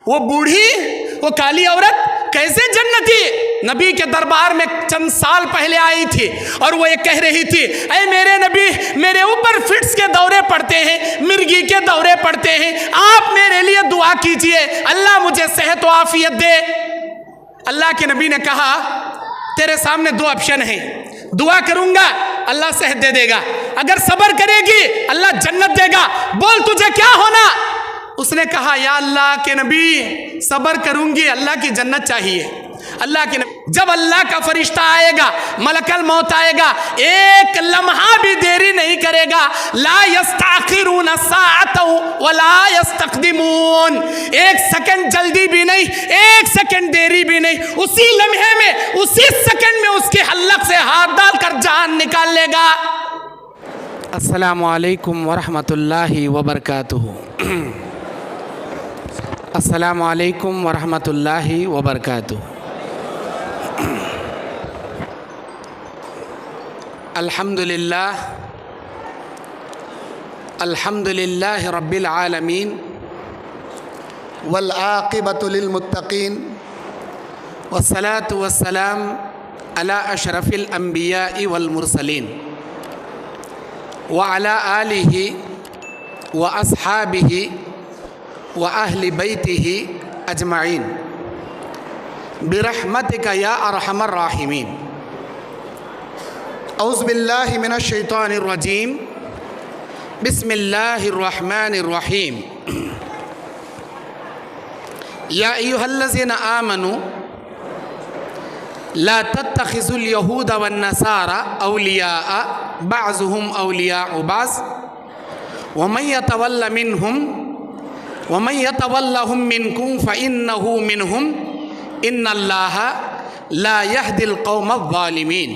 वो बूढ़ी, वो काली औरत कैसे जन्नती नबी के दरबार में चंद साल पहले आई थी और वो ये कह रही थी, ऐ मेरे नबी, मेरे ऊपर फिट्स के दौरे पड़ते हैं, मिर्गी के दौरे पड़ते हैं, आप मेरे लिए दुआ कीजिए, अल्लाह मुझे सेहत व आफियत दे। अल्लाह के नबी ने कहा, तेरे सामने दो ऑप्शन है, दुआ करूंगा अल्लाह सेहत दे देगा, अगर सब्र करेगी अल्लाह जन्नत देगा, बोल तुझे क्या होना। उसने कहा, या अल्लाह के नबी, सब्र करूंगी, अल्लाह की जन्नत चाहिए। अल्लाह के नबी, जब अल्लाह का फरिश्ता आएगा, मलकल मौत आएगा, एक लम्हा भी देरी नहीं करेगा, ला यस्ताखिरून साअतन वला यस्तक़दिमून, एक सेकंड जल्दी भी नहीं, एक सेकंड देरी भी नहीं, उसी लम्हे में, उसी सेकंड में उसके हल्क से हाथ डालकर जान निकाल लेगा। अस्सलामु अलैकुम वरहमतुल्लाहि वबरकातुहू। अस्सलामु अलैकुम वरहमतुल्लाहि वबरकातुहू। अल्हम्दुलिल्लाह, अल्हम्दुलिल्लाह रब्बिल आलमीन, वल आक़िबतु लिल मुत्तक़ीन, वस्सलातु वस्सलाम अला अशरफिल अंबिया'i वल मुरसलीन, व अला आलिहि व अस्हाबिहि व अहली बैतिहि अजमाइन बिरहमतिका या अरहमर राहिमीन। औज़ु बिल्लाहि मिनश शैतानिर रजीम, बिस्मिल्लाहिर रहमानिर रहीम। या अय्युहल्लज़ीना आमनू ला तत्तखिज़ुल यहूद वन नसारा औलिया बअज़ुहुम औलियाउ बअज़ वमन यतवल्लहुम मिनकुम फ़इन्नहु मिनहुम इन्नल्लाहा ला यहदिल क़ौमज़ ज़ालिमीन।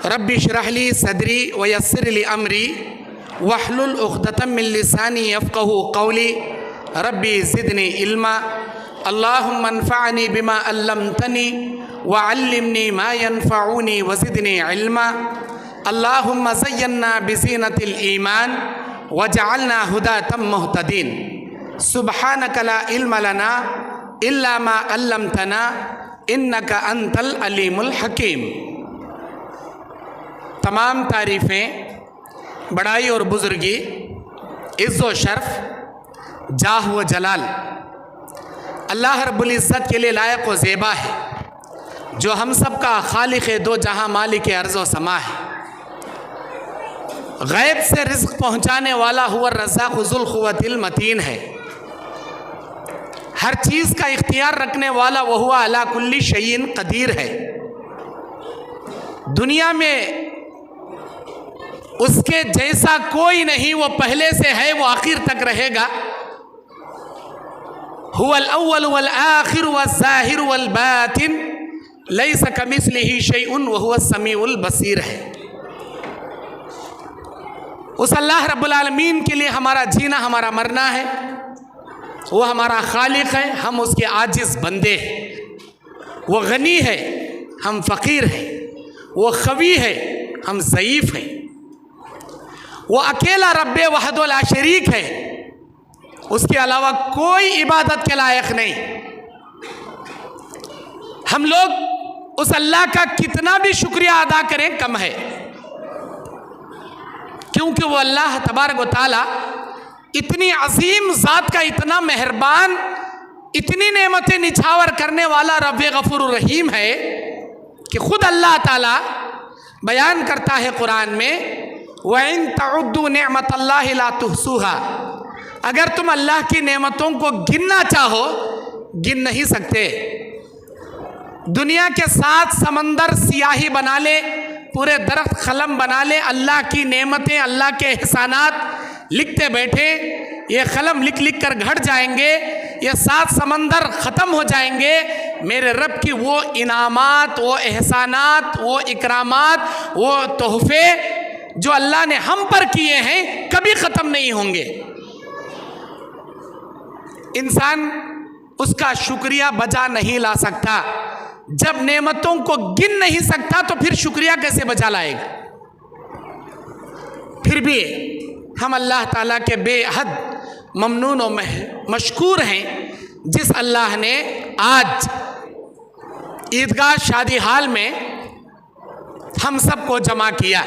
रब्बि श्रह ली सदरी व यस्सिर ली अमरी वहलुल उक़दतम मिन लिसानी यफ़क़हू क़ौली रब्बि ज़िदनी इल्मा। अल्लाहुम्मा अन्फ़अनी बिमा अल्लमतनी व अल्लिमनी मा यनफ़अनी व ज़िदनी इल्मा। अल्लाहुम्मा ज़य्यन्ना बिज़ीनतिल ईमान वजअलना हुदातम मुहतदीन। सुब्हानका ला इल्म लना इल्ला मा अल्लमतना इन्नका अंतल अलीमुल हकीम। तमाम तारीफ़ें, बड़ाई और बुज़ुर्गी, इज़्ज़ व शर्फ़, जाह व जलाल अल्लाह रब्बुल इज़्ज़त के लिए लायक व ज़ेबा है, जो हम सब का खालिक़ दो जहाँ मालिक अर्ज़ व समा है। गैब से रिज़्क़ पहुँचाने वाला हुआ रज़्ज़ाक़ ज़ुल क़ुव्वतिल मतीन है। हर चीज़ का इख्तियार रखने वाला वह हुआ अला कुल्ली शैइन क़दीर है। दुनिया में उसके जैसा कोई नहीं, वो पहले से है, वो आखिर तक रहेगा। हुवल अव्वल वल आखिर वज़ ज़ाहिर वल बातिन लैसा कमिस्लिही शैउन व हुवस समीउल बसीर है। उस अल्लाह रब्बुल आलमीन के लिए हमारा जीना, हमारा मरना है। वो हमारा खालिक है, हम उसके आजिज़ बंदे हैं। वो गनी है, हम फ़कीर हैं। वो ख़वी है, हम ज़ईफ़ हैं। वो अकेला रब्बे वहदो ला शरीक है, उसके अलावा कोई इबादत के लायक नहीं। हम लोग उस अल्लाह का कितना भी शुक्रिया अदा करें कम है, क्योंकि वो अल्लाह तबारक व तआला इतनी अजीम ज़ात का, इतना मेहरबान, इतनी नेमतें निछावर करने वाला रब्बे गफूर रहीम है कि ख़ुद अल्लाह ताला बयान करता है कुरान में, व इन तउद्दू निअमतल्लाहि ला तुहसूहा, अगर तुम अल्लाह की नेमतों को गिनना चाहो गिन नहीं सकते। दुनिया के 7 समंदर सियाही बना ले, पूरे दरख्त कलम बना ले, अल्लाह की नेमतें, अल्लाह के एहसानात लिखते बैठे, ये कलम लिख लिख कर घट जाएंगे, ये 7 समंदर ख़त्म हो जाएंगे। मेरे रब की वो इनामात, वो एहसानात, वो इकरामात, वो तोहफ़े जो अल्लाह ने हम पर किए हैं कभी ख़त्म नहीं होंगे। इंसान उसका शुक्रिया बजा नहीं ला सकता। जब नेमतों को गिन नहीं सकता तो फिर शुक्रिया कैसे बजा लाएगा। फिर भी हम अल्लाह ताला के बेहद ममनून और मशकूर हैं, जिस अल्लाह ने आज ईदगाह शादी हाल में हम सबको जमा किया,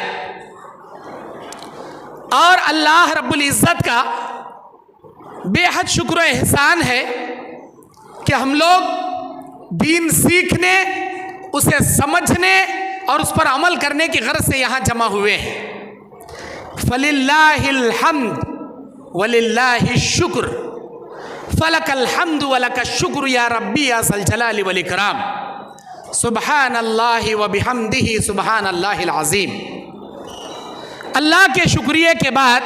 और अल्लाह रब्बुल इज़्ज़त का बेहद शुक्र एहसान है कि हम लोग दीन सीखने, उसे समझने और उस पर अमल करने की गर्ज से यहाँ जमा हुए हैं। फलिल्लाहिल हम्द वलिल्लाहिश शुक्र, फलकल हम्द वलकश शुक्र या रब्बी या ज़ल जलाली वल इकराम, सुब्हानल्लाहि व बिहम्दिही सुब्हानल्लाहिल अज़ीम। अल्लाह के शुक्रिया के बाद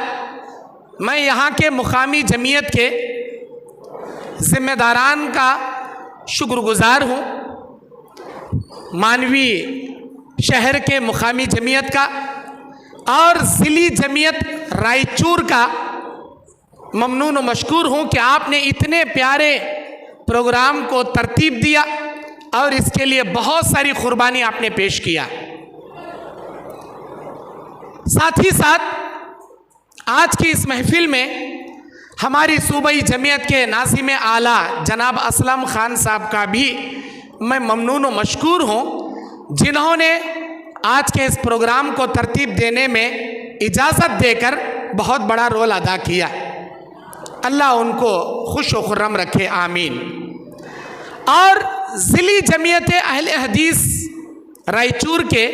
मैं यहाँ के मुकामी जमीयत के ज़िम्मेदारान का शुक्रगुज़ार हूँ, मानवी शहर के मुकामी जमीयत का और ज़िली जमीयत रायचूर का ममनून व मशकूर हूँ कि आपने इतने प्यारे प्रोग्राम को तरतीब दिया और इसके लिए बहुत सारी कुर्बानी आपने पेश किया। साथ ही साथ आज की इस महफिल में हमारी सूबाई जमीयत के नाज़िम आला जनाब असलम ख़ान साहब का भी मैं ममनून व मशकूर हूँ, जिन्होंने आज के इस प्रोग्राम को तरतीब देने में इजाज़त देकर बहुत बड़ा रोल अदा किया। अल्लाह उनको खुश व खुर्रम रखे, आमीन। और ज़िली जमीयत अहले हदीस रायचूर के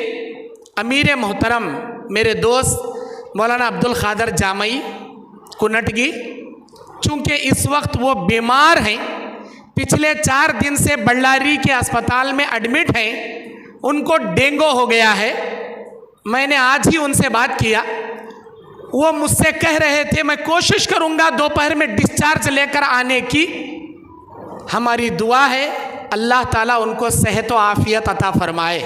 अमीर मोहतरम मेरे दोस्त मौलाना अब्दुल क़ादर जामई कुनटगी, चूँकि इस वक्त वो बीमार हैं, पिछले 4 दिन से बल्लारी के अस्पताल में एडमिट हैं, उनको डेंगू हो गया है। मैंने आज ही उनसे बात किया, वो मुझसे कह रहे थे मैं कोशिश करूँगा दोपहर में डिस्चार्ज लेकर आने की। हमारी दुआ है अल्लाह ताला उनको सेहत व आफ़ियत अता फरमाए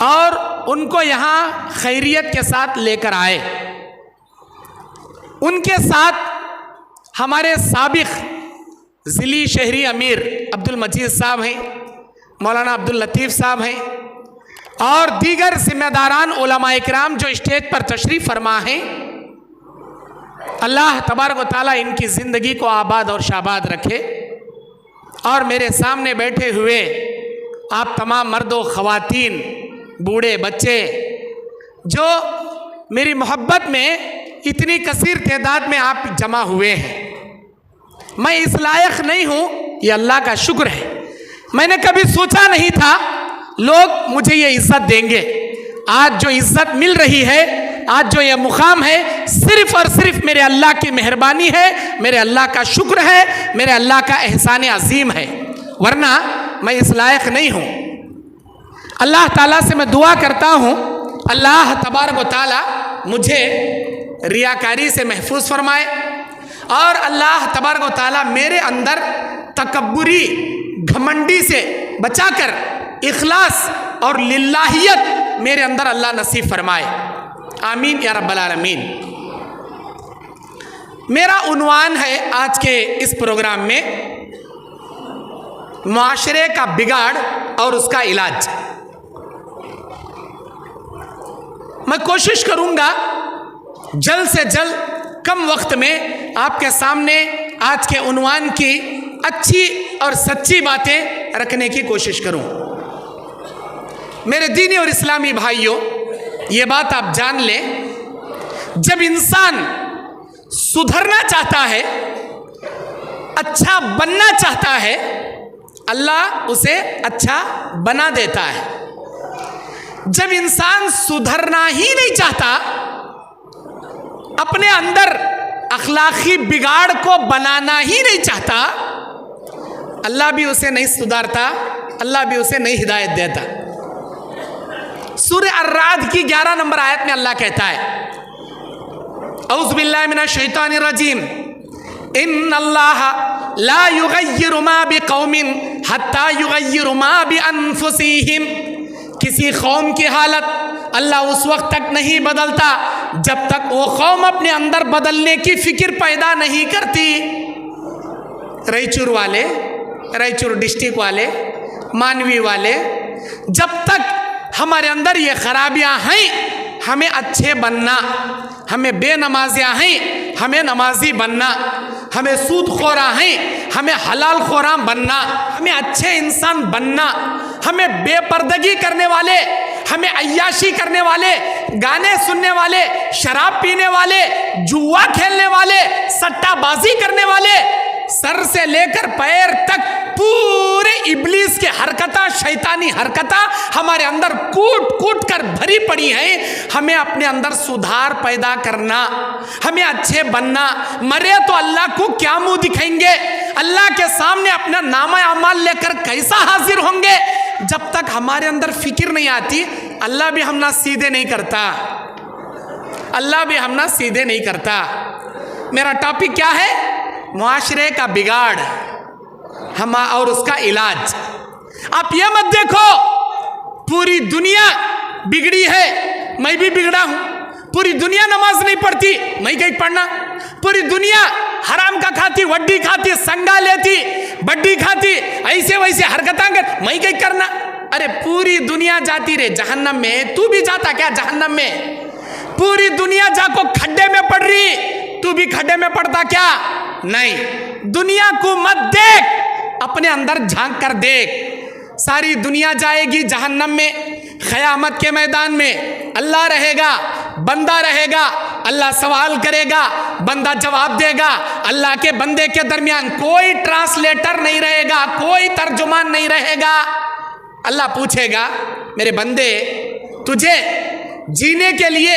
और उनको यहाँ खैरियत के साथ लेकर आए। उनके साथ हमारे साबिक ज़िली शहरी अमीर अब्दुल मजीद साहब हैं, मौलाना अब्दुल लतीफ़ साहब हैं और दीगर ज़िम्मेदारान उलमा इकराम जो स्टेज पर तशरीफ़ फरमा हैं। अल्लाह तबारक व तआला इनकी ज़िंदगी को आबाद और शाबाद रखे। और मेरे सामने बैठे हुए आप तमाम मर्दों, ख़वातीन, बूढ़े, बच्चे जो मेरी मोहब्बत में इतनी कसीर तादाद में आप जमा हुए हैं, मैं इस लायक नहीं हूँ, ये अल्लाह का शुक्र है। मैंने कभी सोचा नहीं था लोग मुझे ये इज़्ज़त देंगे। आज जो इज़्ज़त मिल रही है, आज जो ये मुकाम है, सिर्फ़ और सिर्फ मेरे अल्लाह की मेहरबानी है, मेरे अल्लाह का शुक्र है, मेरे अल्लाह का एहसान अज़ीम है, वरना मैं इस लायक नहीं हूँ। अल्लाह ताला से मैं दुआ करता हूँ अल्लाह तबारक व तआला मुझे रियाकारी से महफूज फरमाए और अल्लाह तबारक व तआला मेरे अंदर तकब्बुरी, घमंडी से बचाकर इखलास और लिल्लाहियत मेरे अंदर अल्लाह नसीब फरमाए, आमीन या रब्बल आलमीन। मेरा उन्वान है आज के इस प्रोग्राम में मुआशरे का बिगाड़ और उसका इलाज। मैं कोशिश करूंगा जल्द से जल्द कम वक्त में आपके सामने आज के उन्वान की अच्छी और सच्ची बातें रखने की कोशिश करूं। मेरे दीनी और इस्लामी भाइयों, ये बात आप जान लें, जब इंसान सुधरना चाहता है, अच्छा बनना चाहता है, अल्लाह उसे अच्छा बना देता है। जब इंसान सुधरना ही नहीं चाहता, अपने अंदर अखलाकी बिगाड़ को बनाना ही नहीं चाहता, अल्लाह भी उसे नहीं सुधारता, अल्लाह भी उसे नहीं हिदायत देता। सूरह अर्राद की 11 नंबर आयत में अल्लाह कहता है, औज़ु बिल्लाहि मिनश शैतानिर रजीम, इन्नल्लाह ला युगय्यिरु मा बिक़ौमिन हत्ता युगय्यिरु मा बिअन्फुसिहिम। किसी कौम की हालत अल्लाह उस वक्त तक नहीं बदलता जब तक वो कौम अपने अंदर बदलने की फिक्र पैदा नहीं करती। रायचूर वाले, रायचूर डिस्ट्रिक्ट वाले, मानवी वाले, जब तक हमारे अंदर ये खराबियां हैं, हमें अच्छे बनना, हमें बेनमाजियां हैं, हमें नमाजी बनना, हमें सूदखोरा हैं, हमें हलाल खोराम बनना, हमें अच्छे इंसान बनना, हमें बेपर्दगी करने वाले, हमें अय्याशी करने वाले, गाने सुनने वाले, शराब पीने वाले, जुआ खेलने वाले, सट्टाबाजी करने वाले, सर से लेकर पैर तक पूरे इब्लीस के हरकता, शैतानी हरकता हमारे अंदर कूट कूट कर भरी पड़ी है। हमें अपने अंदर सुधार पैदा करना, हमें अच्छे बनना। मरे तो अल्लाह को क्या मुंह दिखाएंगे, अल्लाह के सामने अपना नामा अमाल लेकर कैसा हाजिर होंगे। जब तक हमारे अंदर फिक्र नहीं आती, अल्लाह भी हम ना सीधे नहीं करता, अल्लाह भी हम ना सीधे नहीं करता। मेरा टॉपिक क्या है? मुआशरे का बिगाड़ हम और उसका इलाज। आप ये मत देखो पूरी दुनिया बिगड़ी है, मैं भी बिगड़ा हूं। पूरी दुनिया नमाज नहीं पढ़ती, मैं कहीं पढ़ना। पूरी दुनिया हराम का खाती, वड्डी खाती, संगा लेती, बड्डी खाती, ऐसे वैसे हरकतां कर, मैं कहीं करना। अरे पूरी दुनिया जाती रे जहन्नम में, तू भी जाता क्या जहन्नम में? पूरी दुनिया जाको खड्डे में पड़ रही, तू भी खड्डे में पड़ता क्या? नहीं। दुनिया को मत देख, अपने अंदर झांक कर देख। सारी दुनिया जाएगी जहन्नम में। क़यामत के मैदान में अल्लाह रहेगा, बंदा रहेगा, अल्लाह सवाल करेगा, बंदा जवाब देगा। अल्लाह के बंदे के दरमियान कोई ट्रांसलेटर नहीं रहेगा, कोई तर्जुमान नहीं रहेगा। अल्लाह पूछेगा, मेरे बंदे तुझे जीने के लिए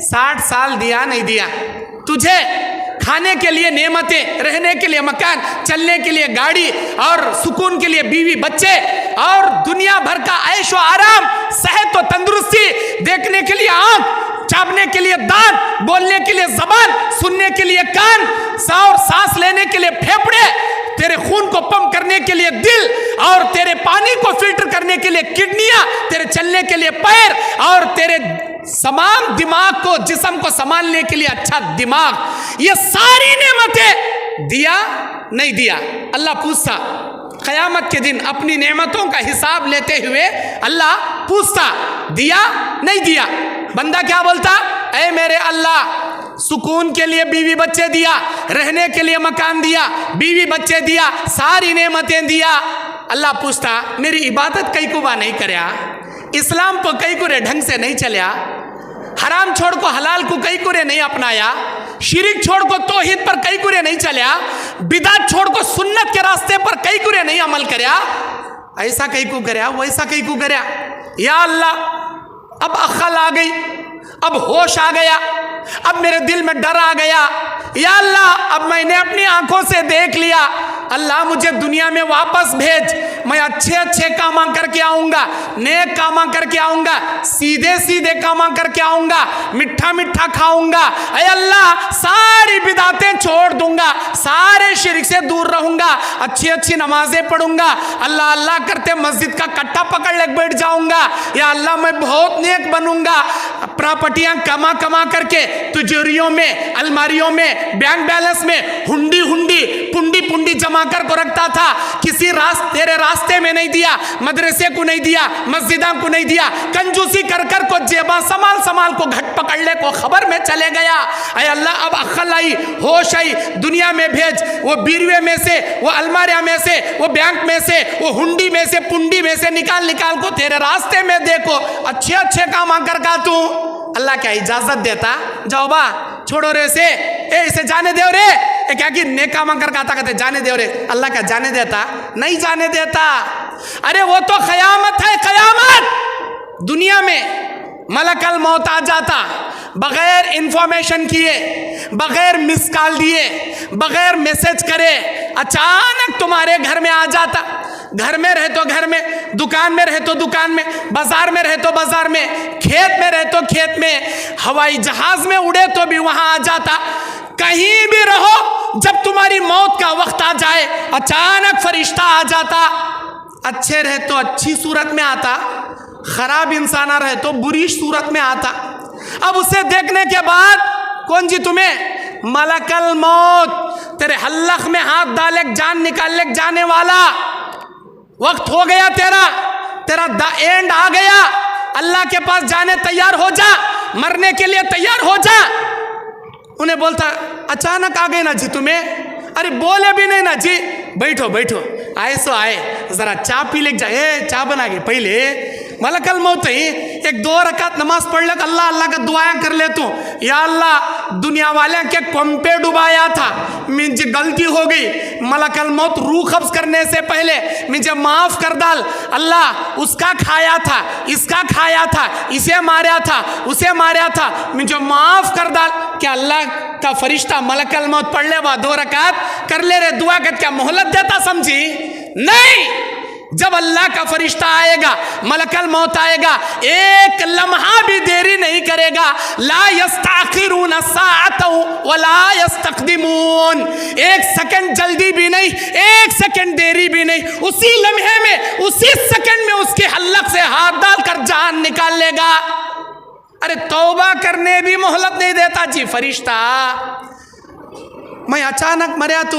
60 साल दिया नहीं दिया? तुझे खाने के लिए नेमतें, रहने के लिए मकान, चलने के लिए गाड़ी और सुकून के लिए बीवी बच्चे और दुनिया भर का ऐशो आराम, सेहत और तंदुरुस्ती, देखने के लिए आंख, चाबने के लिए दांत, बोलने के लिए जबान, सुनने के लिए कान, और सांस लेने के लिए फेफड़े, तेरे खून को पंप करने के लिए दिल, और तेरे पानी को फिल्टर करने के लिए किडनियां, तेरे चलने के लिए पैर, और तेरे तमाम दिमाग को, जिस्म को संभालने के लिए अच्छा दिमाग। ये सारी नेमतें दिया नहीं दिया? अल्लाह पूछता क़यामत के दिन अपनी नेमतों का हिसाब लेते हुए। अल्लाह पूछता दिया नहीं दिया? बंदा क्या बोलता? ऐ मेरे अल्लाह, सुकून के लिए बीवी बच्चे दिया, रहने के लिए मकान दिया, बीवी बच्चे दिया, सारी नेमतें दिया। अल्लाह पूछता मेरी इबादत कई कुबा नहीं करया, इस्लाम पर कई कुरे ढंग से नहीं चलिया, हराम छोड़ को हलाल को कई कुरे नहीं अपनाया, शिरिक छोड़ को तौहीद पर कई कुरे नहीं चलिया, बिदात छोड़ को सुन्नत के रास्ते पर कई कुरे नहीं अमल करया, ऐसा कई को करया, वैसा कई को करया। या अल्लाह, अब अक्ल आ गई, अब होश आ गया, अब मेरे दिल में डर आ गया। या अल्लाह, अब मैंने अपनी आंखों से देख लिया, अल्लाह मुझे दुनिया में वापस भेज, मैं अच्छे अच्छे कामा करके आऊँगा, नेक कामा करके आऊँगा, सीधे सीधे कामा करके आऊँगा, मिठा मिठा खाऊँगा। ऐ अल्लाह, सारी बिदातें छोड़ दूँगा, सारे शिरक से दूर रहूँगा, अच्छी अच्छी नमाजें पढ़ूँगा, अल्लाह अल्लाह करते मस्जिद का कट्टा पकड़ ले बैठ जाऊँगा। या अल्लाह, मैं बहुत नेक बनूँगा, प्रॉपर्टियाँ कमा कमा करके तिजोरियों में, अलमारियों में, बैंक बैलेंस में हुंडी हुंडी पुंडी पुंडी जमा कर को रखता था, किसी तेरे रास्ते में नहीं दिया, मदरसे को नहीं दिया, मस्जिदा को नहीं दिया, कंजूसी कर कर को जेबा संभाल संभाल को घट पकड़ ले को खबर में चले गया। ऐ अल्लाह, अब अक्ल आई, होश आई, दुनिया में भेज, वो बीरवे में से, वो अलमारिया में से, वो बैंक में से, वो हुंडी में से, पुंडी में से निकाल निकाल को तेरे रास्ते में देखो, अच्छे अच्छे काम आकर का तू। अल्लाह क्या इजाजत देता? जाओ बा, छोड़ो रे से, इसे जाने दे रे, क्या कि नेक काम कर कहता कहते जाने दे रे। अल्लाह क्या जाने देता? नहीं जाने देता। अरे वो तो क़यामत है, क़यामत। दुनिया में मलकल मौत आ जाता, बगैर इंफॉर्मेशन किए, बगैर मिस कॉल दिए, बगैर मैसेज करे, अचानक तुम्हारे घर में आ जाता। घर में रहे तो घर में, दुकान में रहे तो दुकान में, बाजार में रहे तो बाजार में, खेत में रहे तो खेत में, हवाई जहाज में उड़े तो भी वहां आ जाता। कहीं भी रहो, जब तुम्हारी मौत का वक्त आ जाए, अचानक फरिश्ता आ जाता। अच्छे रहे तो अच्छी सूरत में आता, खराब इंसान रहे तो बुरी सूरत में आता। अब उसे देखने के बाद कौन जी तुम्हें? मलकल मौत तेरे हल्लक में हाथ डाले जान निकालने जाने वाला। वक्त हो गया तेरा, तेरा एंड आ गया, अल्लाह के पास जाने तैयार हो जा, मरने के लिए तैयार हो जा। उन्हें बोलता अचानक आ गए ना जी तुम्हें? अरे बोले भी नहीं ना जी, बैठो बैठो, आए सो आए, ज़रा चाय पी ले जाए, चाय बना के पहले मलकल मौत ही एक 2 रकात नमाज पढ़ ले, अल्लाह अल्लाह का दुआएं कर ले तू, या अल्लाह दुनिया वाले के पंपे डुबाया था, मुझे गलती हो गई, मलकल मौत रूह कब्ज करने से पहले मुझे माफ़ कर डाल अल्लाह, उसका खाया था, इसका खाया था, इसे मारा था, उसे मारा था, मुझे माफ़ कर डाल। क्या अल्लाह का फरिश्ता मलकल मौत पढ़ ले 2 रकात कर ले रे दुआ कर, क्या मोहलत देता समझी? नहीं, जब अल्लाह का फरिश्ता आएगा, मलकल मौत आएगा, एक लम्हा भी देरी नहीं करेगा, ला यस्ताखिरून साअतन वला यस्तक़दिमून, 1 सेकंड जल्दी भी नहीं, 1 सेकंड देरी भी नहीं, उसी लम्हे में, उसी सेकंड में उसके हल्क से हाथ डालकर जान निकाल लेगा। अरे तौबा करने भी मोहलत नहीं देता जी फरिश्ता। मैं अचानक मरा तो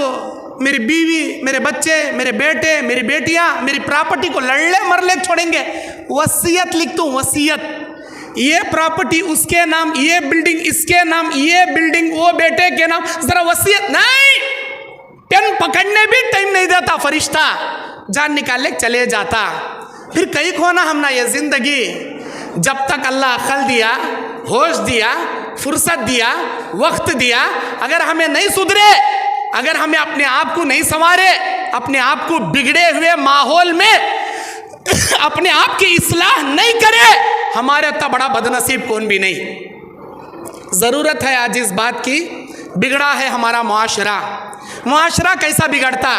मेरी बीवी, मेरे बच्चे, मेरे बेटे, मेरी बेटियां, मेरी प्रॉपर्टी को लड़ले मरले छोड़ेंगे, वसीयत लिख दूं, वसीयत, ये प्रॉपर्टी उसके नाम, ये बिल्डिंग इसके नाम, ये बिल्डिंग वो बेटे के नाम, जरा वसीयत नहीं, पेन पकड़ने भी टाइम नहीं देता फरिश्ता, जान निकाले चले जाता। फिर कहीं खोना हमने ये जिंदगी, जब तक अल्लाह अक्ल दिया, होश दिया, फुर्सत दिया, वक्त दिया, अगर हमें नहीं सुधरे, अगर हमें अपने आप को नहीं संवारे, अपने आप को बिगड़े हुए माहौल में अपने आप की इस्लाह नहीं करे, हमारे इतना बड़ा बदनसीब कौन भी नहीं। ज़रूरत है आज इस बात की, बिगड़ा है हमारा मुआशरा। मुआशरा कैसा बिगड़ता?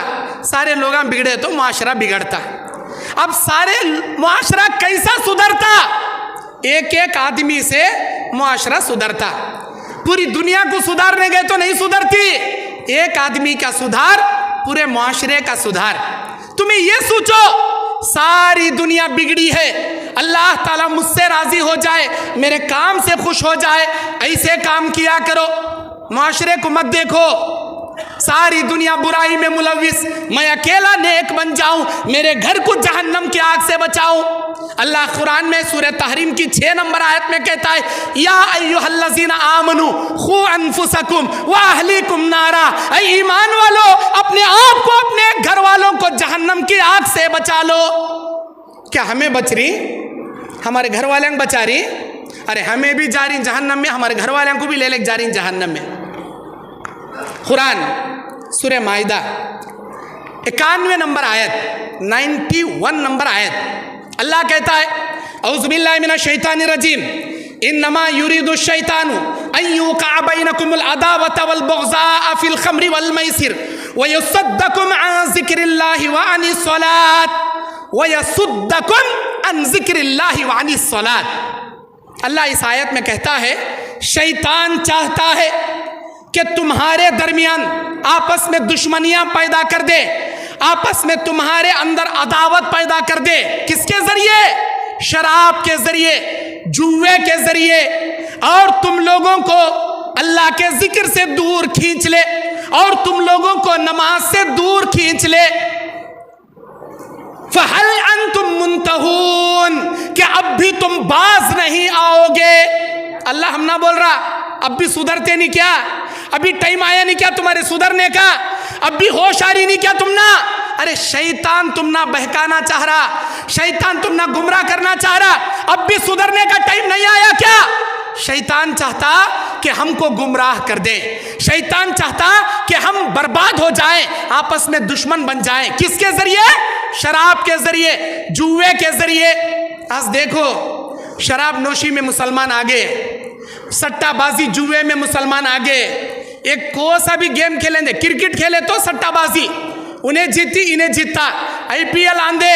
सारे लोग बिगड़े तो मुआशरा बिगड़ता। अब सारे मुआशरा कैसा सुधरता? एक एक आदमी से मुआशरा सुधरता। पूरी दुनिया को सुधारने गए तो नहीं सुधरती, एक आदमी का सुधार पूरे मुआशरे का सुधार। तुम्हें ये सोचो, सारी दुनिया बिगड़ी है, अल्लाह ताला मुझसे राजी हो जाए, मेरे काम से खुश हो जाए, ऐसे काम किया करो। मुआशरे को मत देखो, सारी दुनिया बुराई में मुलविस, मैं अकेला नेक बन जाऊं, मेरे घर को जहन्नम की आग से बचाऊं। अल्लाह कुरान में सूरह तहरीम की 6 नंबर आयत में कहता है, या अय्युहल्लज़ीना आमनू खू अनफुसकुम व अहलीकुम नारा, ऐ ईमान वालो अपने आप को, अपने घर वालों को जहन्नम की आग से बचा लो। क्या हमें बच रही? हमारे घर वाले को बचा रही? अरे हमें भी जा रही जहन्नम में, हमारे घर वालों को भी ले जा रही जहन्नम में। कुरान सूरह माइदा 91 नंबर आयत, 91 नंबर आयत, अल्लाह कहता है, औज़ु बिल्लाहि मिनश शैतानिर रजीम, इन्नमा युरीदु शैतानु अन युक़अ बैनकुमुल अदावता वल बग़ज़ा फिल खम्रि वल मैसिर व यसुद्दकुम अन ज़िक्रिल्लाहि व अनिस सलात व यसुद्दकुम अन ज़िक्रिल्लाहि व अनिस सलात। अल्लाह इस आयत में कहता है, शैतान चाहता है कि तुम्हारे दरमियान आपस में दुश्मनियां पैदा कर दे, आपस में तुम्हारे अंदर अदावत पैदा कर दे। किसके जरिए? शराब के जरिए, जुए के जरिए, और तुम लोगों को अल्लाह के जिक्र से दूर खींच ले, और तुम लोगों को नमाज से दूर खींच ले। फहल अंतुम मुंतहून, क्या अब भी तुम बाज नहीं आओगे? अल्लाह हम ना बोल रहा, अब भी सुधरते नहीं क्या? अभी टाइम आया नहीं क्या तुम्हारे सुधरने का? अब भी होश आ रही नहीं क्या तुम ना? अरे शैतान तुम ना बहकाना चाह रहा, शैतान तुम ना गुमराह करना चाह रहा, अब भी सुधरने का टाइम नहीं आया क्या? शैतान चाहता कि हमको गुमराह कर दे, शैतान चाहता कि हम बर्बाद हो जाएं, आपस में दुश्मन बन जाएं। किसके जरिए? शराब के जरिए, जुए के जरिए। आज देखो, शराब नोशी में मुसलमान आगे, सट्टाबाजी जुए में मुसलमान आगे। एक को सा भी गेम खेलेंगे, क्रिकेट खेले तो सट्टाबाजी, उन्हें जीती इन्हें जीता। आईपीएल आंधे,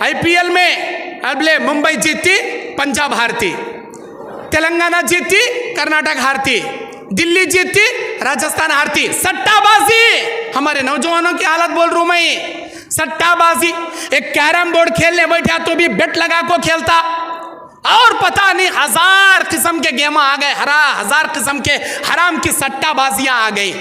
आईपीएल में अबले मुंबई जीती, पंजाब हारती, तेलंगाना जीती, कर्नाटक हारती, दिल्ली जीती, राजस्थान हारती। सट्टाबाजी, हमारे नौजवानों की हालत बोल रहा हूं मैं, सट्टाबाजी। एक कैरम बोर्ड खेलने बैठा तो भी बेट लगा को खेलता, और पता नहीं 1000 किस्म के गेम आ गए, 1000 किस्म के हराम की सट्टाबाजियां आ गई।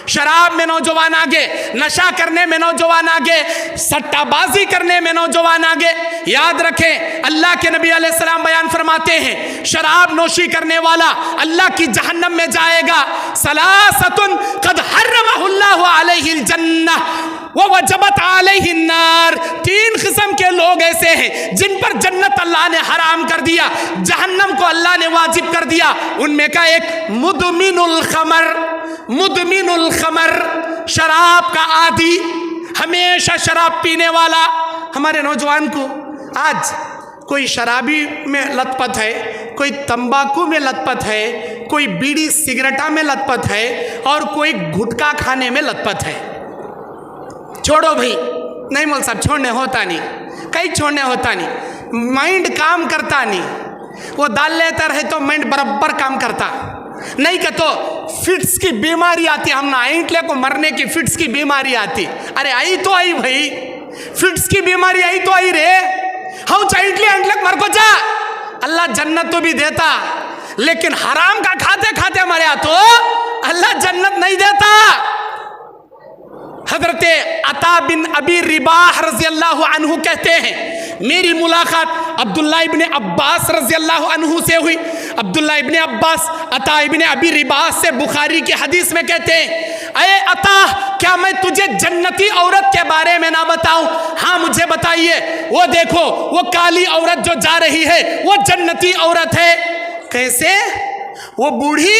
शराब में नौजवान आगे, नशा करने में नौजवान आगे, सट्टाबाजी करने में नौजवान आगे। याद रखें, अल्लाह के नबी अलैहिस्सलाम बयान फरमाते हैं, शराब नोशी करने वाला अल्लाह की जहन्नम में जाएगा। सलासतुन कद हर्रमहुल्लाहु अलैहिल जन्नह वो वजबत अलैहिन्नार। 3 किस्म के लोग ऐसे हैं जिन पर जन्नत अल्लाह ने हराम कर दिया, जहन्नम को अल्लाह ने वाजिब कर दिया। उनमें का एक मुदमिनुल खमर, मुदमिनुल खमर, शराब का आदी, हमेशा शराब पीने वाला। हमारे नौजवान को आज कोई शराबी में लतपत है, कोई तंबाकू में लतपत है, कोई बीड़ी सिगरेटा में लतपत है और कोई गुटखा खाने में लतपत है। छोड़ो भाई, नहीं मौल साहब छोड़ने होता नहीं, कहीं छोड़ने होता नहीं, माइंड काम करता नहीं। वो डाल लेता रहे तो माइंड बराबर काम करता नहीं का तो फिट्स की बीमारी आती। हम ना ऐंटले को मरने की फिट्स की बीमारी आती। अरे आई तो आई भाई, फिट्स की बीमारी आई तो आई रे, हम चाइटले अंटलक मर को जा। अल्लाह जन्नत तो भी देता, लेकिन हराम का खाते खाते मरे तो अल्लाह जन्नत नहीं देता। हजरत अता बिन अबी रिबाह रज़ी अल्लाह अन्हु कहते हैं, मेरी मुलाकात अब्दुल्ला इब्ने अब्बास रज़ी अल्लाह अन्हु से हुई। अब्दुल्ला इब्ने अब्बास अता इब्ने अबी रिबाह से बुखारी की हदीस में कहते हैं, अये अता, क्या मैं तुझे जन्नती औरत के बारे में ना बताऊं? हाँ मुझे बताइए। वो देखो, वो काली औरत जो जा रही है वो जन्नती औरत है। कैसे? वो बूढ़ी,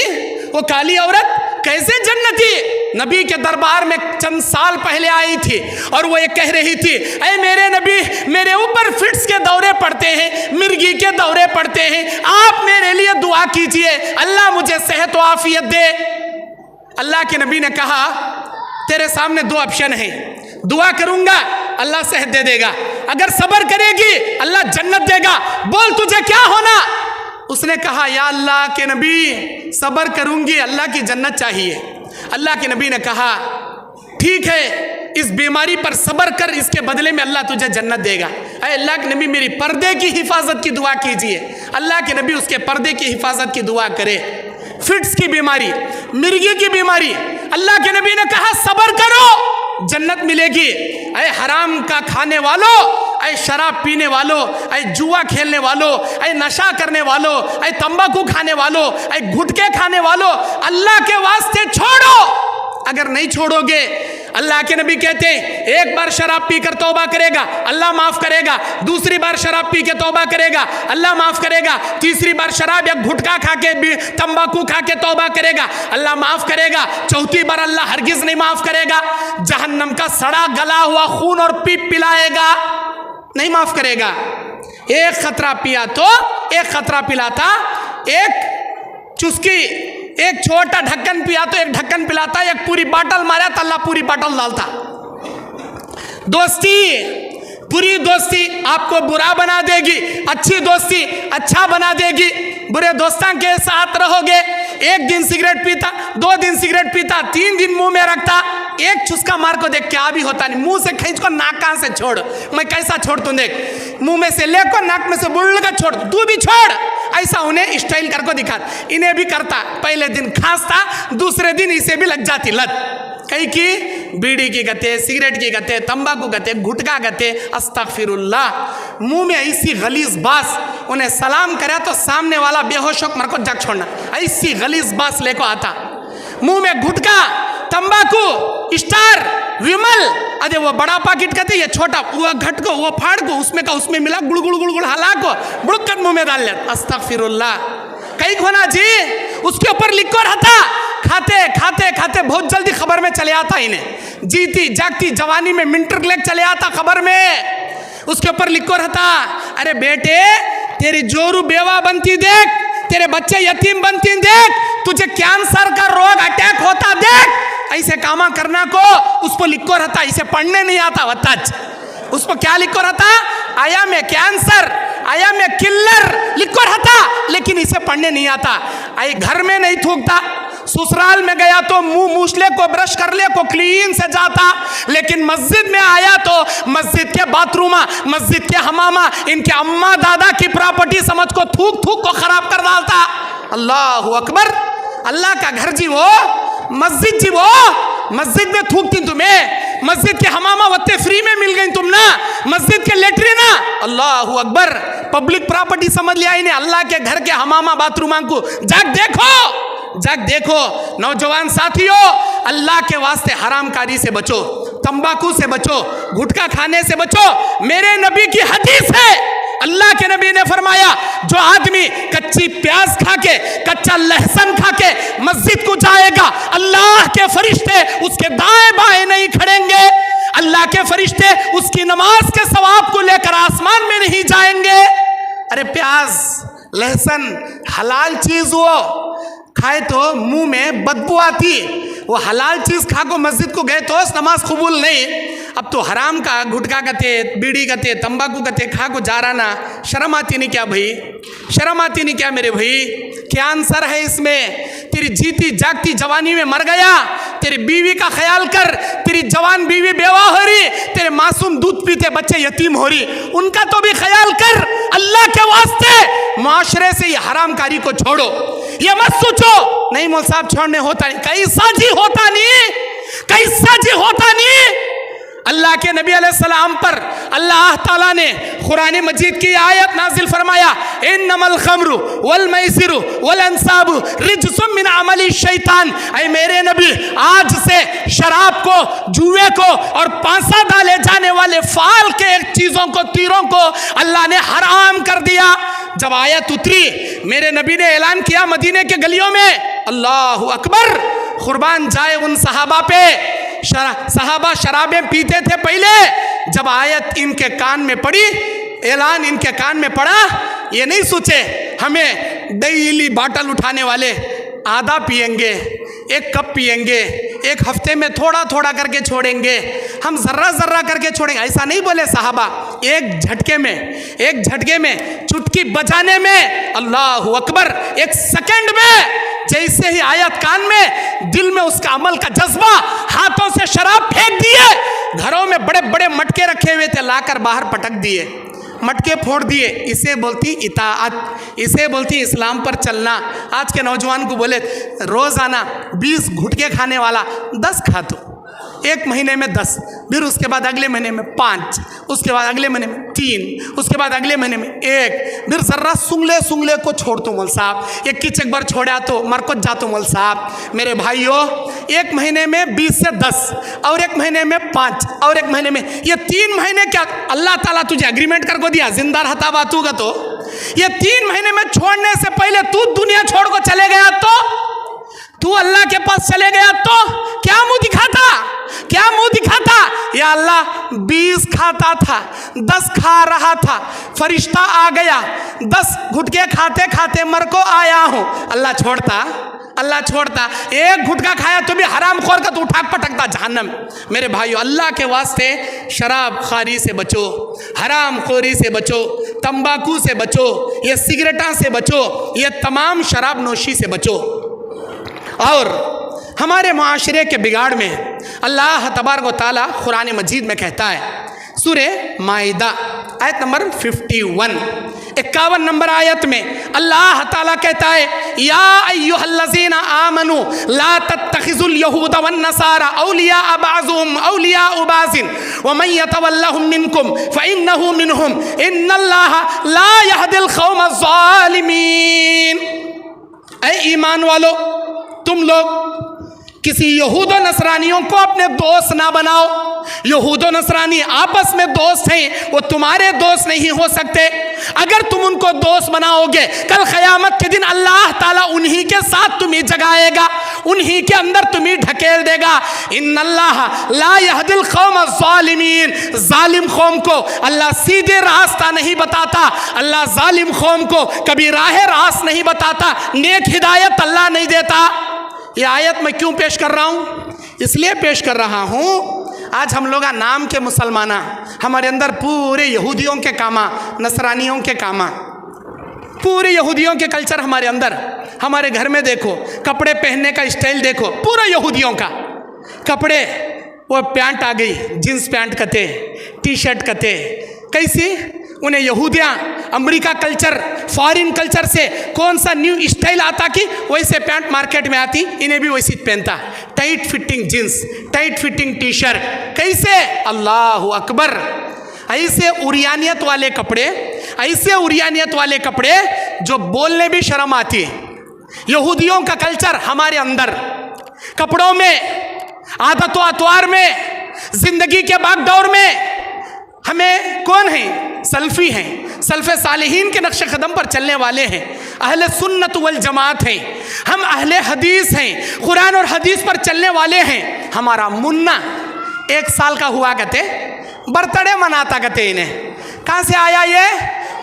वो काली औरत कैसे जन्नती? नबी के दरबार में चंद साल पहले आई थी और वो ये कह रही थी, ऐ मेरे नबी, मेरे ऊपर फिट्स के दौरे पड़ते हैं, मिर्गी के दौरे पड़ते हैं, आप मेरे लिए दुआ कीजिए, अल्लाह मुझे सेहत व आफियत दे। अल्लाह के नबी ने कहा, तेरे सामने 2 ऑप्शन है, दुआ करूंगा अल्लाह सेहत दे देगा, अगर सब्र करेगी अल्लाह जन्नत देगा, बोल तुझे क्या होना? उसने कहा, या अल्लाह के नबी, सब्र करूंगी, अल्लाह की जन्नत चाहिए। अल्लाह के नबी ने कहा, ठीक है, इस बीमारी पर सब्र कर, इसके बदले में अल्लाह तुझे जन्नत देगा। अरे अल्लाह के नबी, मेरी पर्दे की हिफाजत की दुआ कीजिए। अल्लाह के नबी उसके पर्दे की हिफाजत की दुआ करे। फिट्स की बीमारी, मिर्गी की बीमारी, अल्लाह के नबी ने कहा सब्र करो, जन्नत मिलेगी। अरे हराम का खाने वालों, अरे शराब पीने वालों, अरे जुआ खेलने वालों, अरे नशा करने वालों, अरे तंबाकू खाने वालों, अरे गुटखे खाने वालों, अल्लाह के वास्ते छोड़ो। अगर नहीं छोड़ोगे, अल्लाह के नबी कहते हैं, एक बार शराब पीकर तौबा करेगा अल्लाह माफ करेगा, दूसरी बार शराब पी के तौबा करेगा अल्लाह माफ करेगा, तीसरी बार शराब या गुटखा खा के भी तंबाकू खा के तौबा करेगा अल्लाह माफ करेगा, चौथी बार अल्लाह हरगिज नहीं माफ करेगा। जहन्नम का सड़ा गला हुआ खून और पीप पिलाएगा, नहीं माफ करेगा। एक खतरा पिया तो एक खतरा पिलाता, एक चुस्की, एक छोटा ढक्कन पिया तो एक ढक्कन पिलाता, एक पूरी बाटल मारा तो अल्लाह पूरी बाटल डालता। दोस्ती, बुरी दोस्ती आपको बुरा बना देगी, अच्छी दोस्ती अच्छा बना देगी। बुरे दोस्तों के साथ रहोगे, एक दिन सिगरेट पीता, 2 दिन सिगरेट पीता, 3 दिन मुंह में रखता, एक चुस्का मार को देख क्या भी होता नहीं, मुंह से खींच को नाक कान से छोड़, मैं कैसा छोड़ तू देख, मुंह में से लेकर नाक में से बुड़ का छोड़, तू भी छोड़, ऐसा उन्हें स्टाइल करको दिखा। इन्हें भी करता, पहले दिन खांसता, दूसरे दिन इसे भी लग जाती लत। कई की बीड़ी की गते, सिगरेट की गते, तंबाकू गते, गुटखा गते, अस्तगफिरुल्लाह। मुंह में ऐसी गलीज बास, उन्हें सलाम करे तो सामने वाला बेहोश होकर मर को जग छोड़ना, ऐसी गलीज बास लेको आता। मुंह में गुटखा, तंबाकू, स्टार, विमल, अरे वो बड़ा पैकेट कहते, ये छोटा, वो घट को, वो फाड़ को, उसमें का उसमें मिला, गुड़ गुड़ गुड़ गुड़ हला को बुड़क कर मुंह में डाल ले, अस्तगफिरुल्लाह। कई खोना जी, उसके ऊपर लिखो रहता, खाते खाते खाते बहुत जल्दी खबर में चले आता, इन्हें जीती जागती जवानी में मिनट लेक चले आता खबर में, उसके ऊपर लिखो रहता, अरे बेटे तेरी जोरू बेवा बनती देख, तेरे बच्चे यतीम बनती देख, तुझे कैंसर का रोग अटैक होता देख, ऐसे कामा करना को उस पर लिखो रहता। इसे पढ़ने नहीं आता वत्ताच, उस पर क्या लिखो रहता, आया में कैंसर, आया में किलर लिखो रहता, लेकिन इसे पढ़ने नहीं आता। आई घर में नहीं थूकता, ससुराल में गया तो मुंह मूछले को ब्रश कर ले को क्लीन से जाता, लेकिन मस्जिद में आया तो मस्जिद के बाथरूम, मस्जिद के हमामा, इनके अम्मा दादा की प्रॉपर्टी समझ को थूक थूक को खराब कर डालता। अल्लाह अकबर, अल्लाह का घर जी वो, मस्जिद जी वो, मस्जिद में थूकती तुम्हें, मस्जिद के हमामा वत्ते फ्री में मिल गई तुम ना, मस्जिद के लेटरिन, अल्लाह अकबर, पब्लिक प्रॉपर्टी समझ लिया इन्हें, अल्लाह के घर के हमामा बाथरूम को जाग देखो, जाग देखो। नौजवान साथियों, अल्लाह के वास्ते हरामकारी से बचो, तंबाकू से बचो, गुटखा खाने से बचो। मेरे नबी की हदीस है, अल्लाह के नबी ने फरमाया, जो आदमी कच्ची प्याज खा के, कच्चा लहसुन खा के मस्जिद को जाएगा, अल्लाह के फरिश्ते उसके दाएं बाएं नहीं खड़ेंगे, अल्लाह के फरिश्ते उसकी नमाज के सवाब को लेकर आसमान में नहीं जाएंगे। अरे प्याज लहसुन हलाल चीज वो खाए तो मुंह में बदबू आती, वो हलाल चीज खा को मस्जिद को गए तो नमाज कबूल नहीं। अब तो हराम का गुटखा कते, बीड़ी कते, तंबाकू कते खा को जा रहा ना, शर्म आती नहीं क्या भाई? शर्म आती नहीं क्या मेरे भाई? क्या आंसर है इसमें? तेरी जीती जागती जवानी में मर गया, तेरी बीवी का ख्याल कर, तेरी जवान बीवी बेवा हो रही, तेरे मासूम दूध पीते बच्चे यतीम हो रही, उनका तो भी ख्याल कर। अल्लाह के वास्ते माशरे से ये हरामकारी को छोड़ो। ये मत सोचो नहीं मौल साहब छोड़ने होता नहीं, कैसा जी होता नहीं, कैसा जी होता नहीं। अल्लाह के नबी अलैहिस्सलाम पर अल्लाह ताला ने कुरान मजीद की आयत नाजिल फरमाया, इन्नमल खम्रु वल मैसिरु वल अंसाबु रिज्सुम मिन अमली शैतान। ऐ मेरे नबी, आज से शराब को, जुए को और पांसा डाले जाने वाले फाल के चीजों को, तीरों को अल्लाह ने हराम कर दिया। जब आयत उतरी, मेरे नबी ने ऐलान किया मदीने के गलियों में, अल्लाहु अकबर, कुर्बान जाए उन सहाबा पे। सहाबा शराबें पीते थे पहले, जब आयत इनके कान में पड़ी, ऐलान इनके कान में पड़ा, ये नहीं सोचे हमें डेली बाटल उठाने वाले आधा पिएंगे, एक कप पिएंगे, एक हफ्ते में थोड़ा थोड़ा करके छोड़ेंगे, हम जर्रा जर्रा करके छोड़ेंगे, ऐसा नहीं बोले साहबा। एक झटके में चुटकी बजाने में, अल्लाहु अकबर, एक सेकंड में जैसे ही आयत कान में, दिल में उसका अमल का जज्बा, हाथों से शराब फेंक दिए, घरों में बड़े बड़े मटके रखे हुए थे, लाकर बाहर पटक दिए, मटके फोड़ दिए। इसे बोलती इताअत, इसे बोलती इस्लाम पर चलना। आज के नौजवान को बोले रोजाना 20 गुटखे खाने वाला 10 खा दो, एक महीने में 10, फिर उसके बाद अगले महीने में 5, उसके बाद अगले महीने में 3, उसके बाद अगले महीने में 1, फिर जर्रा सुंगले को छोड़ दो मौल साहब, एक किच एक बार छोड़ा तो मरकत जातो मौल साहब। मेरे भाइयों, एक महीने में 20 से 10 और एक महीने में 5 और एक महीने में, ये 3 महीने क्या अल्लाह ताला तुझे एग्रीमेंट कर को दिया, जिंदा रहता बातूगा तो ये 3 महीने में छोड़ने से पहले तू दुनिया छोड़ को चले गया तो, तू अल्लाह के पास चले गया तो क्या मुंह दिखाता, क्या मुंह दिखाता? या अल्लाह 20 खाता था, 10 खा रहा था, फरिश्ता आ गया, 10 गुटके खाते खाते मर को आया हूं, अल्लाह छोड़ता? अल्लाह छोड़ता? एक गुटखा खाया तो भी हराम खोर का तो उठा पटकता जहन्नम। मेरे भाइयों, अल्लाह के वास्ते शराब खारी से बचो, हराम खोरी से बचो, तंबाकू से बचो, ये सिगरेटा से बचो, ये तमाम शराब नोशी से बचो। और हमारे माशरे के बिगाड़ में अल्लाह तबारक व तआला कुरान मजीद में कहता है, सूरे माइदा आयत नंबर 51, 51 नंबर आयत में अल्लाह ताला कहता है, या अय्युहल्लज़ीना आमनू ला तत्तखिज़ुल यहूदा वन नसारा औलिया बअज़ुहुम औलिया बाज़िन व मन यतवल्लहुम मिनकुम फ़इन्नहु मिनहुम इन्नल्लाहा ला यहदिल क़ौमज़ ज़ालिमीन। ऐ ईमान वालो, तुम लोग किसी यहूद नसरानियों को अपने दोस्त ना बनाओ। यहूद नसरानी आपस में दोस्त हैं, वो तुम्हारे दोस्त नहीं हो सकते। अगर तुम उनको दोस्त बनाओगे, कल क़यामत के दिन अल्लाह ताला उन्हीं के साथ तुम्हें जगाएगा, उन्हीं के अंदर तुम्हें ढकेल देगा। इन्नल्लाह ला यहदिल क़ौम ज़ालिमीन, जालिम कौम को अल्लाह सीधे रास्ता नहीं बताता, अल्लाह जालिम कौम को कभी राह रास्त नहीं बताता, नेक हिदायत अल्लाह नहीं देता। ये आयत मैं क्यों पेश कर रहा हूँ? इसलिए पेश कर रहा हूँ, आज हम लोग नाम के मुसलमाना, हमारे अंदर पूरे यहूदियों के कामा, नसरानियों के कामा, पूरे यहूदियों के कल्चर हमारे अंदर। हमारे घर में देखो, कपड़े पहनने का स्टाइल देखो, पूरा यहूदियों का कपड़े। वो पैंट आ गई, जींस पैंट कते, टी शर्ट कते, कैसी उन्हें यहूदियाँ अमेरिका कल्चर, फॉरेन कल्चर से कौन सा न्यू स्टाइल आता कि वैसे पैंट मार्केट में आती, इन्हें भी वैसी पहनता। Tight fitting jeans, tight fitting T shirt, कैसे? अल्लाह अकबर। ऐसे उरियानियत वाले कपड़े, ऐसे उरियानियत वाले कपड़े जो बोलने भी शर्म आती है। यहूदियों का कल्चर हमारे अंदर, कपड़ों में, आदत व अतवार में, जिंदगी के भागदौड़ में हमें कौन है? सल्फी हैं, सल्फ़े सालिहीन के नक्शे कदम पर चलने वाले हैं, अहले सुन्नत वल जमात हैं, हम अहले हदीस हैं, कुरान और हदीस पर चलने वाले हैं। हमारा मुन्ना 1 साल का हुआ करते, बर्थडे मनाता करते। इन्हें कहाँ से आया ये?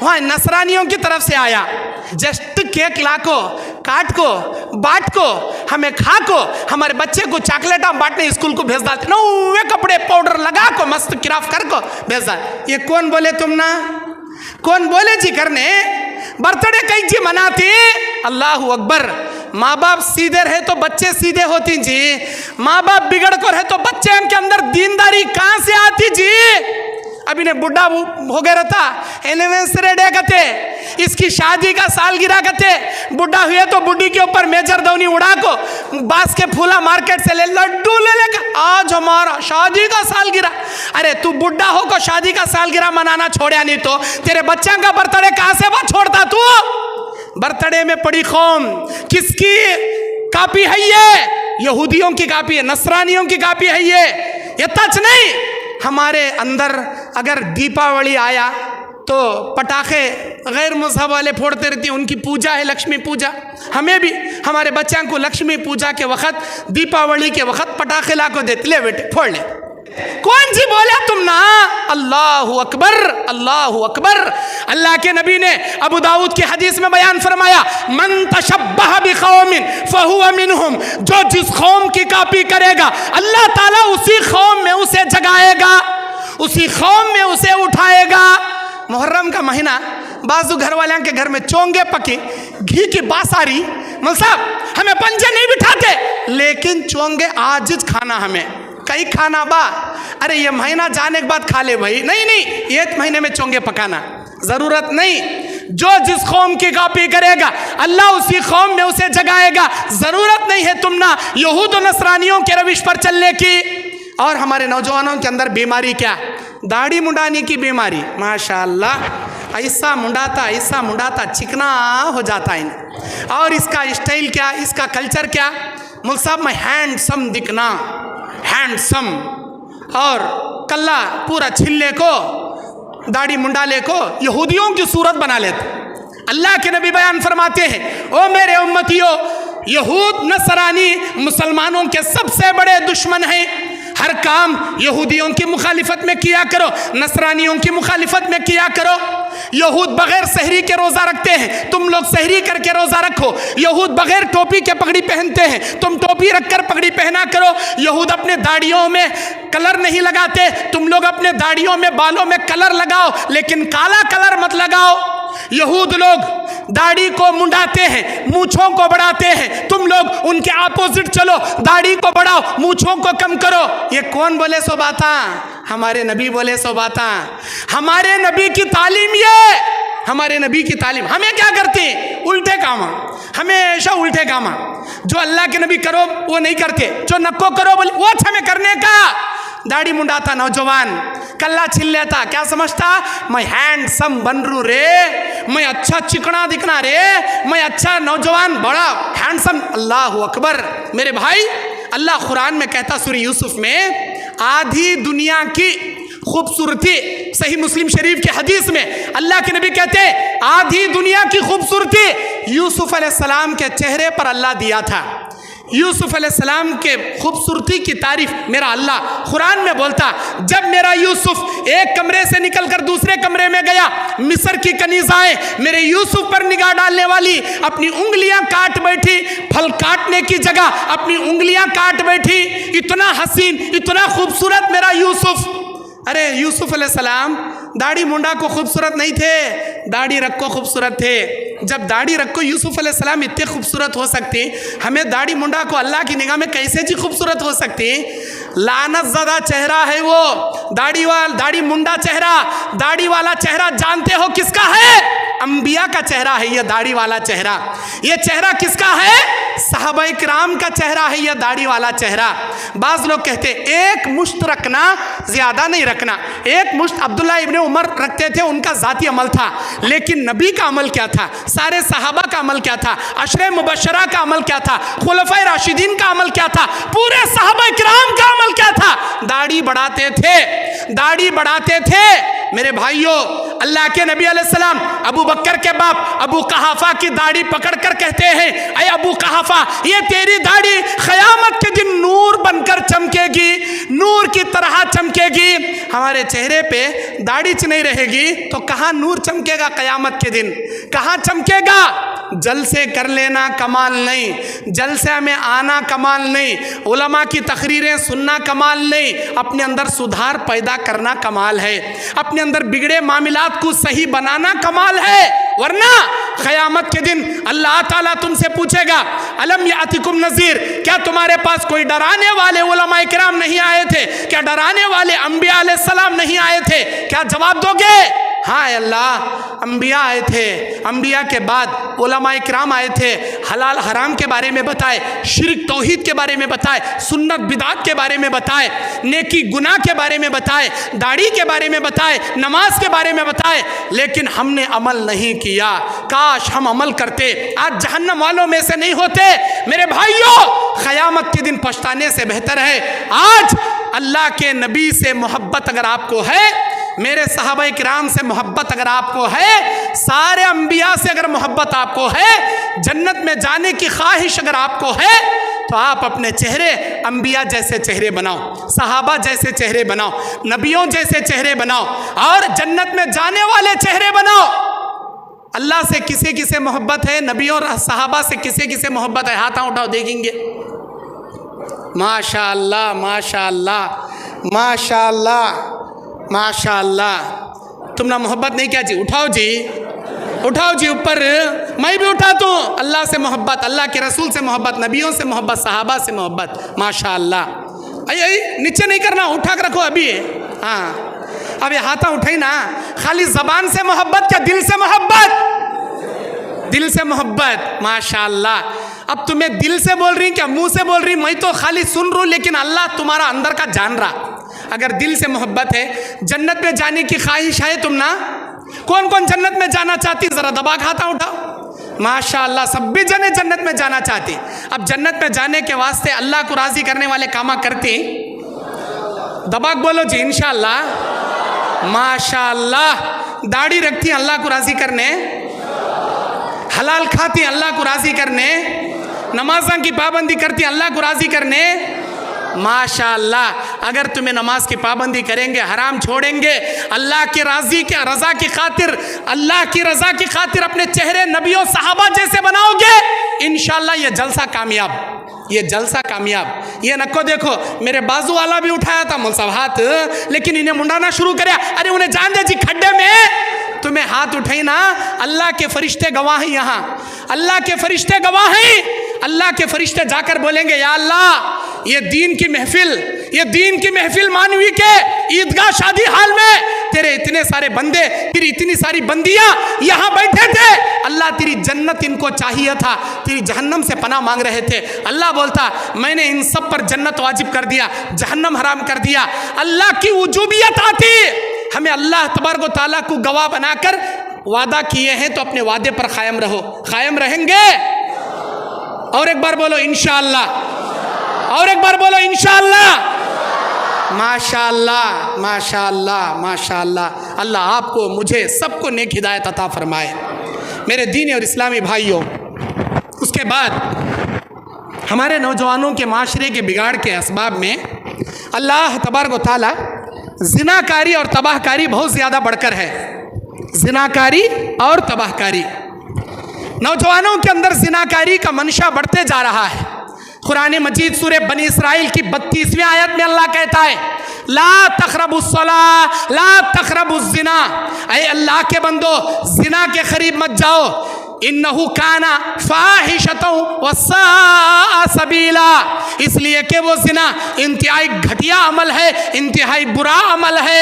वहाँ नसरानियों की तरफ से आया। जस्ट केक लाको, काट को, बाट को, हमें खा को, हमारे बच्चे को चॉकलेट बांटने स्कूल को भेज डालते, नौवे कपड़े पाउडर लगा को मस्त किराफ कर को भेज डाल। ये कौन बोले तुम ना? कौन बोले जी करने? बर्थडे कई जी मनाते? अल्लाह अकबर। माँ बाप सीधे रहे तो बच्चे सीधे होती जी, माँ बाप बिगड़ कर रहे तो बच्चे के अंदर दीनदारी कहाँ से आती जी? अभी ने बुढ़ा हो गया रहता, एनिवर्सरी डे कहते, इसकी शादी का सालगिरह कहते, बुढ़ा हुए तो बुढ़ी के ऊपर मेजर दौनी उड़ा को बांस के फूला मार्केट से ले लड्डू ले लेकर आज हमारा शादी का सालगिरह। अरे तू बुढ़ा हो को शादी का सालगिरह मनाना छोड़ा नहीं तो तेरे बच्चा का बर्थडे कहाँ से वो छोड़ता तू? बर्थडे में पड़ी कौम किसकी कॉपी है? ये यहूदियों की कॉपी है, नसरानियों की कॉपी है ये तच नहीं। हमारे अंदर अगर दीपावली आया तो पटाखे गैर मजहब वाले फोड़ते रहती हैं, उनकी पूजा है लक्ष्मी पूजा। हमें भी हमारे बच्चों को लक्ष्मी पूजा के वक्त, दीपावली के वक्त पटाखे ला को देते, ले बेटे फोड़ ले। कौन सी बोला तुम ना? अल्लाह अकबर, अल्लाह अकबर। अल्लाह के नबी ने अबू दाऊद की हदीस में बयान फरमाया, मन तशब्बह बिकौमिन फहुवा मिनहुम, जो जिस कौम की कॉपी करेगा अल्लाह ताला उसी कौम में उसे जगाएगा, उसी कौम में उसे उठाएगा। मुहर्रम का महीना, बाजू घर वाले के घर में चोंगे पके, घी की बासारी, मौल साहब हमें पंजे नहीं बिठाते, लेकिन चोंगे आज खाना हमें कई खाना बा। अरे ये महीना जाने के बाद खा ले भाई, नहीं नहीं, एक महीने में चोंगे पकाना जरूरत नहीं। जो जिस कौम की कॉपी करेगा अल्लाह उसी कौम में उसे जगाएगा। जरूरत नहीं है तुम ना यहूद और नसरानियों के रविश पर चलने की। और हमारे नौजवानों के अंदर बीमारी क्या? दाढ़ी मुंडाने की बीमारी। माशाअल्लाह, ऐसा मुंडाता चिकना हो जाता है। और इसका स्टाइल क्या, इसका कल्चर क्या? मुल्क साहब में हैंडसम दिखना, हैंडसम, और कल्ला पूरा छिल्ले को, दाढ़ी मुंडाले को यहूदियों की सूरत बना लेते। अल्लाह के नबी बयान फरमाते हैं, ओ मेरे उम्मतियों, यहूद नसरानी मुसलमानों के सबसे बड़े दुश्मन हैं। हर काम यहूदियों की मुखालिफत में किया करो, नसरानियों की मुखालिफत में किया करो। यहूद बगैर सहरी के रोज़ा रखते हैं, तुम लोग सहरी करके रोज़ा रखो। यहूद बगैर टोपी के पगड़ी पहनते हैं, तुम टोपी रखकर पगड़ी पहना करो। यहूद अपने दाढ़ियों में कलर नहीं लगाते, तुम लोग अपने दाढ़ियों में बालों में कलर लगाओ, लेकिन काला कलर मत लगाओ। यहूद लोग दाढ़ी को मुंडाते हैं, मूछों को बढ़ाते हैं, तुम लोग उनके अपोजिट चलो, दाढ़ी को बढ़ाओ, मूछों को कम करो। ये कौन बोले सो बाता? हमारे नबी बोले सो बाता, हमारे नबी की तालीम ये, हमारे नबी की तालीम। हमें क्या करते हैं? उल्टे काम, हमेशा उल्टे काम। जो अल्लाह के नबी करो वो नहीं करते, जो नको करो बोले वो हमें करने का। दाढ़ी मुंडाता नौजवान, कल्ला छिल लेता, क्या समझता? मैं हैंडसम बन रू रे, मैं अच्छा चिकना दिखना रे, मैं अच्छा नौजवान बड़ा हैंडसम। अल्लाह अकबर। मेरे भाई, अल्लाह कुरान में कहता सूरह यूसुफ में, आधी दुनिया की खूबसूरती, सही मुस्लिम शरीफ के हदीस में अल्लाह के नबी कहते हैं, आधी दुनिया की खूबसूरती यूसुफ अलैहिस्सलाम के चेहरे पर अल्लाह दिया था। यूसुफ अलैहिस्सलाम के खूबसूरती की तारीफ मेरा अल्लाह कुरान में बोलता, जब मेरा यूसुफ एक कमरे से निकलकर दूसरे कमरे में गया, मिस्र की कनीज़ाएं मेरे यूसुफ पर निगाह डालने वाली अपनी उंगलियां काट बैठी, फल काटने की जगह अपनी उंगलियां काट बैठी। इतना हसीन, इतना खूबसूरत मेरा यूसुफ। अरे यूसुफ अलैहिस्सलाम दाढ़ी मुंडा को खूबसूरत नहीं थे, दाढ़ी रख को खूबसूरत थे। जब दाढ़ी रख को यूसुफ अलैहिस्सलाम इतने खूबसूरत हो सकते, हमें दाढ़ी मुंडा को अल्लाह की निगाह में कैसे जी खूबसूरत हो सकते? लानत ज़दा चेहरा है वो, दाढ़ी मुंडा चेहरा। दाढ़ी वाला चेहरा जानते हो किसका है? अंबिया का चेहरा है ये दाढ़ी वाला चेहरा। ये चेहरा किसका है? सहाबाए किराम का चेहरा है या दाढ़ी वाला चेहरा? बाज़ लोग कहते एक मुश्त रखना, ज़्यादा नहीं रखना। एक मुश्त अब्दुल्ला इब्ने उमर रखते थे, उनका ज़ाती अमल था। लेकिन नबी का अमल क्या था? सारे सहाबा का अमल क्या था? अशरे मुबशरा का अमल क्या था? खुलफाए राशिदीन का अमल क्या था? पूरे सहाबाए किराम का अमल क्या था? दाढ़ी बढ़ाते थे, दाढ़ी बढ़ाते थे। मेरे भाइयों, अल्लाह के नबी अलैहिस्सलाम अबू बकर के बाप अबू कहाफा की दाढ़ी पकड़कर कहते हैं, अय अबू कहाफा, ये तेरी दाढ़ी क़यामत के दिन नूर बनकर चमकेगी, नूर की तरह चमकेगी। हमारे चेहरे पे दाढ़ी नहीं रहेगी तो कहाँ नूर चमकेगा क़यामत के दिन? कहाँ चमकेगा? जल से कर लेना कमाल नहीं, जल से हमें आना कमाल नहीं, उलमा की तकरीरें सुनना कमाल नहीं, अपने अंदर सुधार पैदा करना कमाल है, अपने अंदर बिगड़े मामलात को सही बनाना कमाल है। वरना क़यामत के दिन अल्लाह ताला तुमसे पूछेगा, अलम यातिकुम नज़ीर, क्या तुम्हारे पास कोई डराने वाले उलमा किराम नहीं आए थे? क्या डराने वाले अंबिया अलैहिस्सलाम नहीं आए थे? क्या जवाब दोगे? हाँ अल्लाह, अंबिया आए थे, अंबिया के बाद उलमाए किराम आए थे, हलाल हराम के बारे में बताए, शिर्क तौहीद के बारे में बताए, सुन्नत बिदात के बारे में बताए, नेकी गुनाह के बारे में बताए, दाढ़ी के बारे में बताए, नमाज के बारे में बताए, लेकिन हमने अमल नहीं किया। काश हम अमल करते, आज जहन्नम वालों में से नहीं होते। मेरे भाइयों, क़यामत के दिन पछताने से बेहतर है आज अल्लाह के नबी से मोहब्बत अगर आपको है, मेरे सहाबाए किराम से मोहब्बत अगर आपको है, सारे अंबिया से अगर मोहब्बत आपको है, जन्नत में जाने की ख्वाहिश अगर आपको है, तो आप अपने चेहरे अंबिया जैसे चेहरे बनाओ, सहाबा जैसे चेहरे बनाओ, नबियों जैसे चेहरे बनाओ और जन्नत में जाने वाले चेहरे बनाओ। अल्लाह से किसे किसे मोहब्बत है? नबियों और सहाबा से किसे किसे मोहब्बत है? हाथ उठाओ, देखेंगे। माशाअल्लाह, माशाअल्लाह, माशाअल्लाह, माशाअल्लाह। तुमने मोहब्बत नहीं किया जी? उठाओ जी, उठाओ जी ऊपर। मैं भी उठाता हूँ। अल्लाह से मोहब्बत, अल्लाह के रसूल से मोहब्बत, नबियों से मोहब्बत, सहाबा से मोहब्बत। माशाअल्लाह। अये नीचे नहीं करना, उठा कर रखो अभी। हाँ, अब ये हाथा उठाई ना। खाली ज़बान से मोहब्बत क्या दिल से मोहब्बत? दिल से मोहब्बत। माशाअल्लाह। अब तुम्हें दिल से बोल रही क्या मुंह से बोल रही? मैं तो खाली सुन रहा हूँ, लेकिन अल्लाह तुम्हारा अंदर का जान रहा। अगर दिल से मोहब्बत है, जन्नत में जाने की ख्वाहिश है तुम ना? कौन कौन जन्नत में जाना चाहती? ज़रा दबा खाता उठाओ। माशाअल्लाह, सब भी जने जन्नत में जाना चाहती। अब जन्नत में जाने के वास्ते अल्लाह को राज़ी करने वाले कामा करती। दबाक बोलो जी, इंशाअल्लाह। माशाअल्लाह। दाढ़ी रखती अल्लाह को राज़ी करने, हलाल खाती अल्लाह को राज़ी करने, नमाज़ों की पाबंदी करती अल्लाह को राज़ी करने। माशाअल्लाह। अगर तुम्हें नमाज की पाबंदी करेंगे, हराम छोड़ेंगे, अल्लाह की राज़ी के रज़ा की खातिर, अल्लाह की रज़ा की खातिर अपने चेहरे नबियों सहाबा जैसे बनाओगे, इंशाअल्लाह ये जलसा कामयाब, ये जलसा कामयाब। ये नको देखो, मेरे बाजू वाला भी उठाया था मुल्साब हाथ, लेकिन इन्हें मुंडाना शुरू कराया। अरे उन्हें जान दे जी खड्डे में। तुम्हें हाथ उठाई ना, अल्लाह के फरिश्ते गवाह हैं यहाँ, अल्लाह के फरिश्ते गवाह हैं। अल्लाह के फरिश्ते जाकर बोलेंगे, या अल्लाह, ये दीन की महफिल, ये दीन की महफिल मानवी के ईदगाह शादी हाल में तेरे इतने सारे बंदे, तेरी इतनी सारी बंदियां यहाँ बैठे थे। अल्लाह तेरी जन्नत इनको चाहिए था, तेरी जहन्नम से पनाह मांग रहे थे। अल्लाह बोलता, मैंने इन सब पर जन्नत वाजिब कर दिया, जहन्नम हराम कर दिया। अल्लाह की उजूबियत आती। हमें अल्लाह तबारक व तआला को गवाह बनाकर वादा किए हैं, तो अपने वादे पर कायम रहो। कायम रहेंगे? और एक बार बोलो इंशाअल्लाह, और एक बार बोलो इंशाअल्लाह। माशाअल्लाह, माशाअल्लाह, माशाअल्लाह। अल्लाह आपको, मुझे, सबको नेक हिदायत अता फरमाए। मेरे दीनी और इस्लामी भाइयों, उसके बाद हमारे नौजवानों के माशरे के बिगाड़ के असबाब में अल्लाह तबारक व तआला ज़िनाकारी और तबाहकारी बहुत ज़्यादा बढ़कर है। ज़िनाकारी और तबाहकारी, नौजवानों के अंदर ज़िनाकारी का मंशा बढ़ते जा रहा है। कुरान मजीद सूरे बनी इसराइल की 32वीं आयत में अल्लाह कहता है, ला तक़रबुस्सलाह ला तक़रबुज़्ज़िना, ऐ अल्लाह के बंदो, ज़िना के करीब मत जाओ। इन्नहु काना फ़ाहिशतन वस्साअ सबीला, इसलिए कि वो ज़िना इंतहाई घटिया अमल है, इंतहाई बुरा अमल है।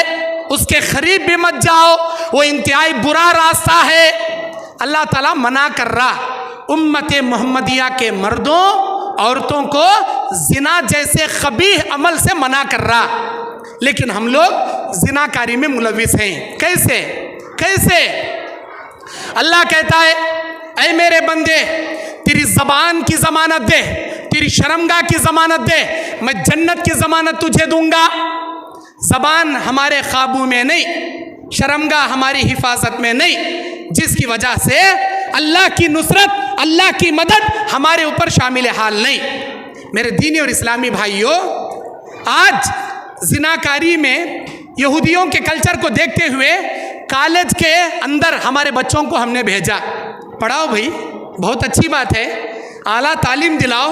उसके करीब भी मत जाओ, वो इंतहाई बुरा रास्ता है। अल्लाह ताला मना कर रहा। उम्मत मोहम्मदिया के मर्दों औरतों को जिना जैसे खबीह अमल से मना कर रहा, लेकिन हम लोग जिनाकारी में मुलविस हैं। कैसे कैसे? अल्लाह कहता है, ऐ मेरे बंदे, तेरी ज़बान की ज़मानत दे, तेरी शर्मगाह की ज़मानत दे, मैं जन्नत की ज़मानत तुझे दूंगा। ज़बान हमारे काबू में नहीं, शर्मगाह हमारी हिफाजत में नहीं, जिसकी वजह से अल्लाह की नुसरत, अल्लाह की मदद हमारे ऊपर शामिल हाल नहीं। मेरे दीनी और इस्लामी भाइयों, आज जिनाकारी में यहूदियों के कल्चर को देखते हुए कॉलेज के अंदर हमारे बच्चों को हमने भेजा। पढ़ाओ भाई, बहुत अच्छी बात है, आला तालीम दिलाओ,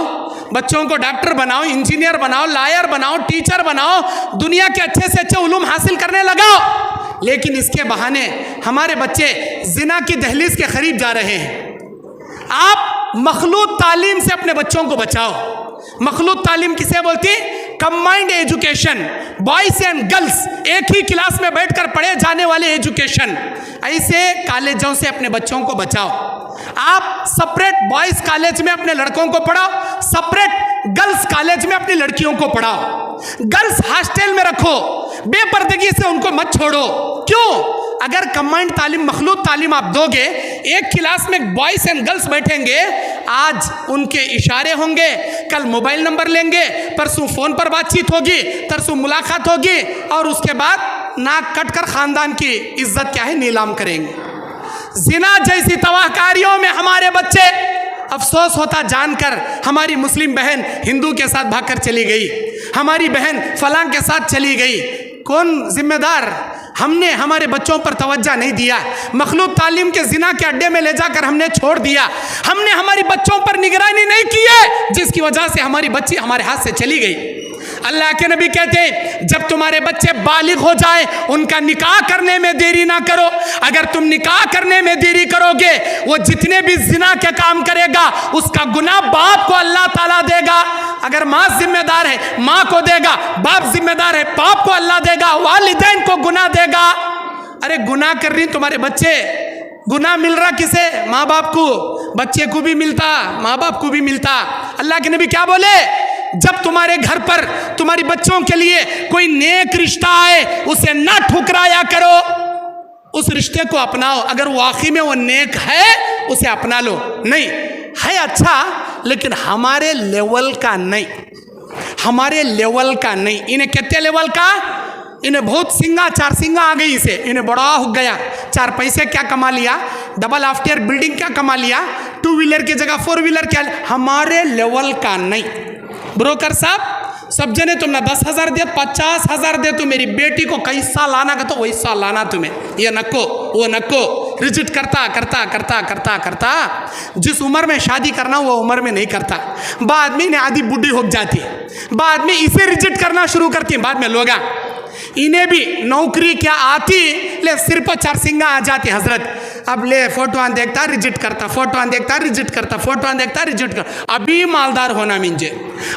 बच्चों को डॉक्टर बनाओ, इंजीनियर बनाओ, लॉयर बनाओ, टीचर बनाओ, दुनिया के अच्छे से अच्छे उलूम हासिल करने लगाओ। लेकिन इसके बहाने हमारे बच्चे जिना की दहलीज के करीब जा रहे हैं। आप मखलूत तालीम से अपने बच्चों को बचाओ। मखलूत तालीम किसे बोलती? Combined education, boys and girls एक ही क्लास में बैठकर पढ़े जाने वाले एजुकेशन। ऐसे कॉलेजों से अपने बच्चों को बचाओ। आप सेपरेट बॉयज कॉलेज में अपने लड़कों को पढ़ाओ, सेपरेट गर्ल्स कॉलेज में अपनी लड़कियों को पढ़ाओ। गर्ल्स हॉस्टल में रखो, बेपर्दगी से उनको मत छोड़ो। क्यों? अगर कंबाइंड तालीम, मखलूत तालीम आप दोगे, एक क्लास में बॉयज एंड गर्ल्स बैठेंगे, आज उनके इशारे होंगे, कल मोबाइल नंबर लेंगे, परसों फ़ोन पर बातचीत होगी, तरसों मुलाकात होगी, और उसके बाद नाक कट कर ख़ानदान की इज्जत क्या है नीलाम करेंगे। जिना जैसी तबाहकारियों में हमारे बच्चे, अफसोस होता जानकर हमारी मुस्लिम बहन हिंदू के साथ भागकर चली गई, हमारी बहन फलां के साथ चली गई। कौन जिम्मेदार? हमने हमारे बच्चों पर तवज्जो नहीं दिया, मखलूक तालीम के जिना के अड्डे में ले जाकर हमने छोड़ दिया, हमने हमारी बच्चों पर निगरानी नहीं की है, जिसकी वजह से हमारी बच्ची हमारे हाथ से चली गई। अल्लाह के नबी कहते हैं, जब तुम्हारे बच्चे बालिग हो जाए, उनका निकाह करने में देरी ना करो। अगर तुम निकाह करने में देरी करोगे, वो जितने भी जिना के काम करेगा, उसका गुनाह बाप को अल्लाह ताला देगा। अगर माँ जिम्मेदार है, माँ को देगा, बाप जिम्मेदार है, बाप को अल्लाह देगा, वालिदैन को गुनाह देगा। अरे गुनाह कर रही तुम्हारे बच्चे, गुनाह मिल रहा किसे? माँ बाप को। बच्चे को भी मिलता, माँ बाप को भी मिलता। अल्लाह के नबी क्या बोले? जब तुम्हारे घर पर तुम्हारी बच्चों के लिए कोई नेक रिश्ता आए, उसे ना ठुकराया करो, उस रिश्ते को अपनाओ। अगर वाकई में वो नेक है, उसे अपना लो। नहीं है अच्छा, लेकिन हमारे लेवल का नहीं, हमारे लेवल का नहीं। इन्हें कितने लेवल का? इन्हें बहुत सिंगा, चार सिंगा आ गई इसे, इन्हें बड़ा हो गया, चार पैसे क्या कमा लिया, डबल आफ्टर बिल्डिंग क्या कमा लिया, 2 व्हीलर की जगह 4 व्हीलर क्या। हमारे लेवल का नहीं। ब्रोकर साहब, सब जने तुम ना 10,000 दे, 50,000 दे, तो मेरी बेटी को कैसा लाना का तो वैसा लाना तुम्हें, ये नको वो नको, रिजेक्ट करता करता करता करता करता जिस उम्र में शादी करना वो उम्र में नहीं करता। बाद में इन्हें आधी बुढ़ी हो जाती है, बाद में इसे रिजेक्ट करना शुरू करती है, बाद में लोग इन्हें भी नौकरी क्या आती, ले सिर पर 4 सिंगा आ जाती हजरत। अब ले फोटो देखता रिजेक्ट करता, फोटो देखता रिजेक्ट करता, फोटो देखता रिजेक्ट करता। अभी मालदार होना मिंजे,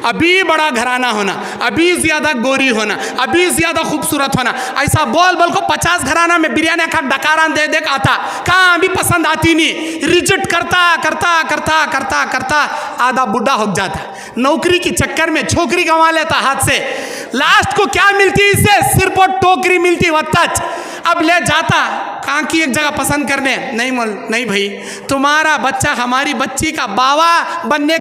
अभी बड़ा घराना होना, अभी ज्यादा गोरी होना, अभी ज्यादा खूबसूरत होना, ऐसा बोल बोल को 50 घराना में बिरयानी खा डकारान दे दे आता, कहाँ अभी पसंद आती नहीं, रिजेक्ट करता करता करता करता करता आधा बुढ़ा हो जाता। नौकरी के चक्कर में छोकरी गंवा लेता हाथ से, लास्ट को क्या मिलती इससे? सिर पर टोकरी मिलती वत्तच। अब ले जाता कहाँ की एक जगह पसंद करने, नहीं भाई, तुम्हारा बच्चा हमारी बच्ची का बावा बनने